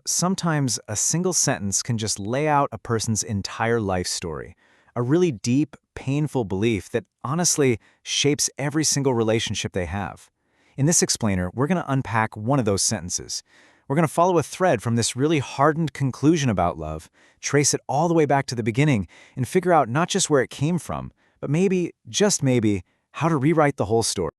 Sometimes a single sentence can just lay out a person's entire life story. A really deep, painful belief that honestly shapes every single relationship they have. In this explainer, we're going to unpack one of those sentences. We're going to follow a thread from this really hardened conclusion about love, trace it all the way back to the beginning, and figure out not just where it came from, but maybe, just maybe, how to rewrite the whole story.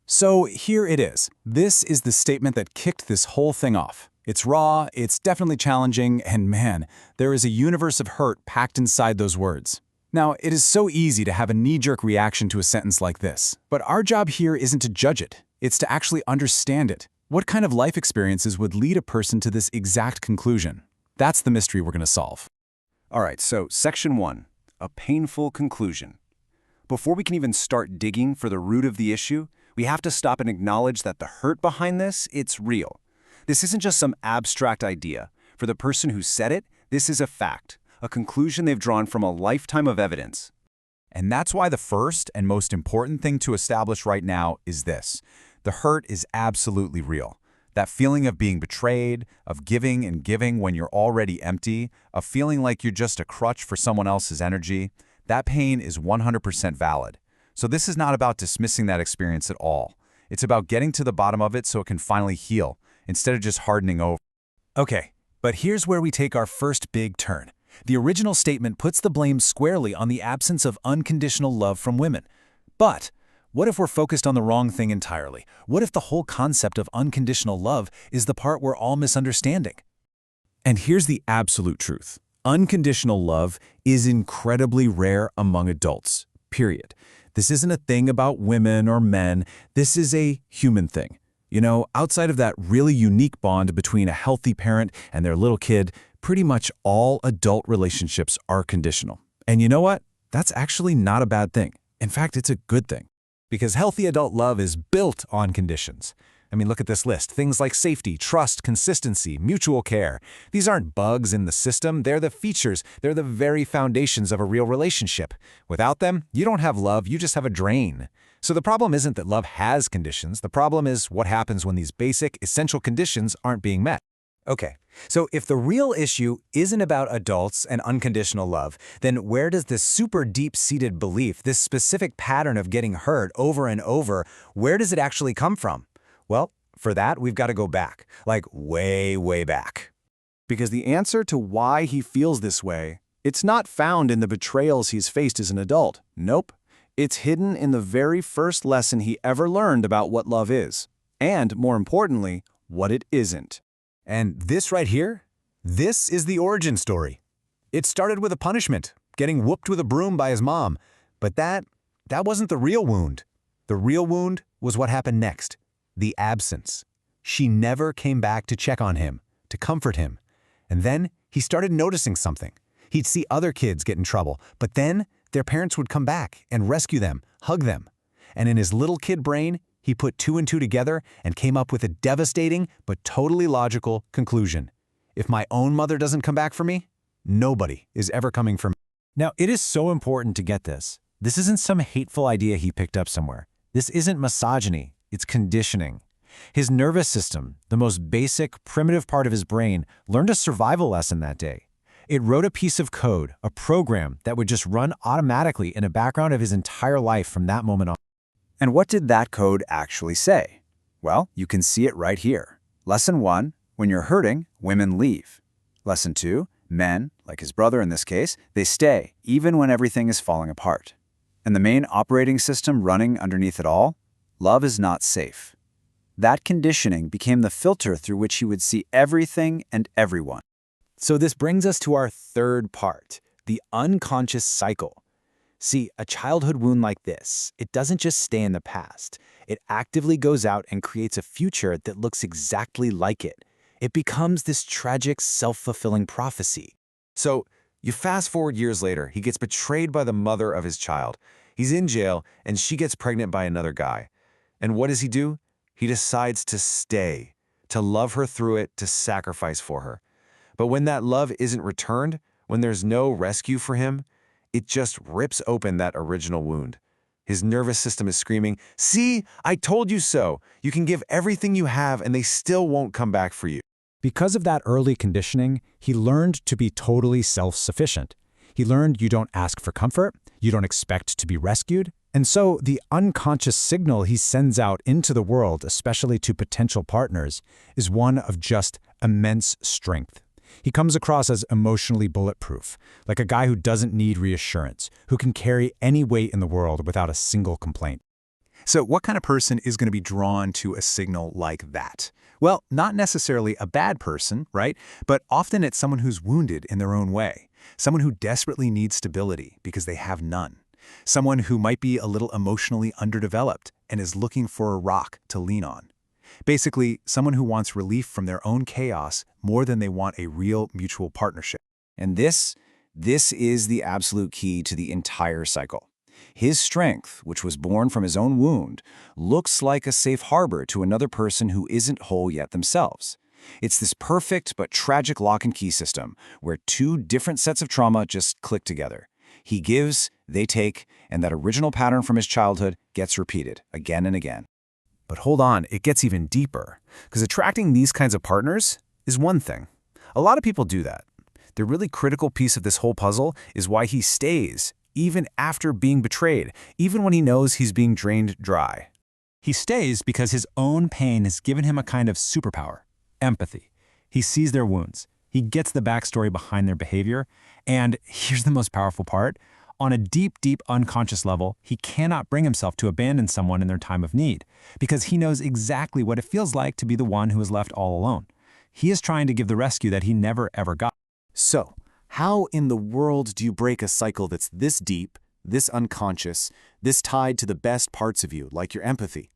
So here it is. This is the statement that kicked this whole thing off. It's raw, it's definitely challenging, and man, there is a universe of hurt packed inside those words. Now, it is so easy to have a knee-jerk reaction to a sentence like this, but our job here isn't to judge it. It's to actually understand it. What kind of life experiences would lead a person to this exact conclusion? That's the mystery we're going to solve. All right, so Section 1, a painful conclusion. Before we can even start digging for the root of the issue, we have to stop and acknowledge that the hurt behind this, it's real. This isn't just some abstract idea. For the person who said it, this is a fact, a conclusion they've drawn from a lifetime of evidence. And that's why the first and most important thing to establish right now is this. The hurt is absolutely real. That feeling of being betrayed, of giving and giving when you're already empty, of feeling like you're just a crutch for someone else's energy, that pain is 100% valid. So this is not about dismissing that experience at all. It's about getting to the bottom of it so it can finally heal, instead of just hardening over. Okay, but here's where we take our first big turn. The original statement puts the blame squarely on the absence of unconditional love from women. But what if we're focused on the wrong thing entirely? What if the whole concept of unconditional love is the part we're all misunderstanding? And here's the absolute truth. Unconditional love is incredibly rare among adults, period. This isn't a thing about women or men. This is a human thing. Outside of that really unique bond between a healthy parent and their little kid, pretty much all adult relationships are conditional. And you know what? That's actually not a bad thing. In fact, it's a good thing. Because healthy adult love is built on conditions. Look at this list. Things like safety, trust, consistency, mutual care. These aren't bugs in the system. They're the features. They're the very foundations of a real relationship. Without them, you don't have love, you just have a drain. So the problem isn't that love has conditions. The problem is what happens when these basic, essential conditions aren't being met. Okay, so if the real issue isn't about adults and unconditional love, then where does this super deep-seated belief, this specific pattern of getting hurt over and over, where does it actually come from? Well, for that, we've got to go back, like way, way back. Because the answer to why he feels this way, it's not found in the betrayals he's faced as an adult. Nope. It's hidden in the very first lesson he ever learned about what love is. And, more importantly, what it isn't. And this right here, this is the origin story. It started with a punishment, getting whooped with a broom by his mom. But that wasn't the real wound. The real wound was what happened next. The absence. She never came back to check on him, to comfort him. And then he started noticing something. He'd see other kids get in trouble, but then their parents would come back and rescue them, hug them. And in his little kid brain, he put two and two together and came up with a devastating but totally logical conclusion. If my own mother doesn't come back for me, nobody is ever coming for me. Now, it is so important to get this. This isn't some hateful idea he picked up somewhere. This isn't misogyny. It's conditioning. His nervous system, the most basic, primitive part of his brain, learned a survival lesson that day. It wrote a piece of code, a program that would just run automatically in the background of his entire life from that moment on. And what did that code actually say? Well, you can see it right here. Lesson 1, when you're hurting, women leave. Lesson 2, men, like his brother in this case, they stay, even when everything is falling apart. And the main operating system running underneath it all? Love is not safe. That conditioning became the filter through which he would see everything and everyone. So this brings us to our third part, the unconscious cycle. See, a childhood wound like this, it doesn't just stay in the past. It actively goes out and creates a future that looks exactly like it. It becomes this tragic, self-fulfilling prophecy. So you fast forward years later, he gets betrayed by the mother of his child. He's in jail, and she gets pregnant by another guy. And what does he do? He decides to stay, to love her through it, to sacrifice for her. But when that love isn't returned, when there's no rescue for him, it just rips open that original wound. His nervous system is screaming, "See, I told you so. You can give everything you have and they still won't come back for you." Because of that early conditioning, he learned to be totally self-sufficient. He learned you don't ask for comfort, you don't expect to be rescued, and so the unconscious signal he sends out into the world, especially to potential partners, is one of just immense strength. He comes across as emotionally bulletproof, like a guy who doesn't need reassurance, who can carry any weight in the world without a single complaint. So what kind of person is going to be drawn to a signal like that? Well, not necessarily a bad person, right? But often it's someone who's wounded in their own way. Someone who desperately needs stability because they have none. Someone who might be a little emotionally underdeveloped and is looking for a rock to lean on. Basically, someone who wants relief from their own chaos more than they want a real mutual partnership. And this is the absolute key to the entire cycle. His strength, which was born from his own wound, looks like a safe harbor to another person who isn't whole yet themselves. It's this perfect but tragic lock and key system where two different sets of trauma just click together. He gives, they take, and that original pattern from his childhood gets repeated again and again. But hold on, it gets even deeper. Because attracting these kinds of partners is one thing. A lot of people do that. The really critical piece of this whole puzzle is why he stays, even after being betrayed, even when he knows he's being drained dry. He stays because his own pain has given him a kind of superpower, empathy. He sees their wounds. He gets the backstory behind their behavior. And here's the most powerful part. On a deep, deep unconscious level, he cannot bring himself to abandon someone in their time of need because he knows exactly what it feels like to be the one who is left all alone. He is trying to give the rescue that he never, ever got. So, how in the world do you break a cycle that's this deep, this unconscious, this tied to the best parts of you, like your empathy?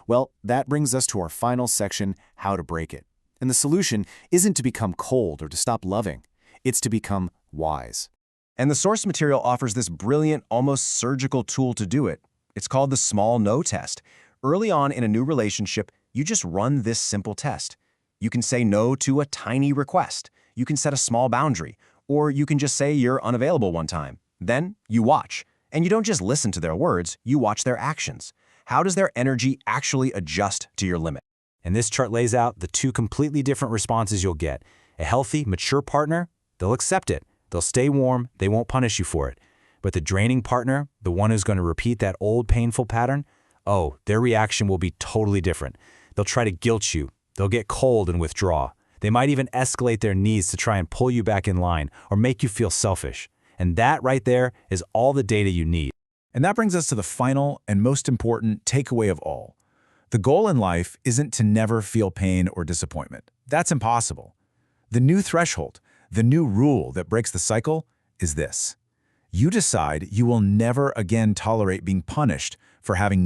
Well, that brings us to our final section, how to break it. And the solution isn't to become cold or to stop loving. It's to become wise. And the source material offers this brilliant, almost surgical tool to do it. It's called the small no test. Early on in a new relationship, you just run this simple test. You can say no to a tiny request. You can set a small boundary. Or you can just say you're unavailable one time. Then you watch. And you don't just listen to their words, you watch their actions. How does their energy actually adjust to your limit? And this chart lays out the two completely different responses you'll get. A healthy, mature partner, they'll accept it. They'll stay warm, they won't punish you for it. But the draining partner, the one who's going to repeat that old painful pattern, oh, their reaction will be totally different. They'll try to guilt you. They'll get cold and withdraw. They might even escalate their needs to try and pull you back in line or make you feel selfish. And that right there is all the data you need. And that brings us to the final and most important takeaway of all. The goal in life isn't to never feel pain or disappointment. That's impossible. The new threshold, the new rule that breaks the cycle is this. You decide you will never again tolerate being punished for having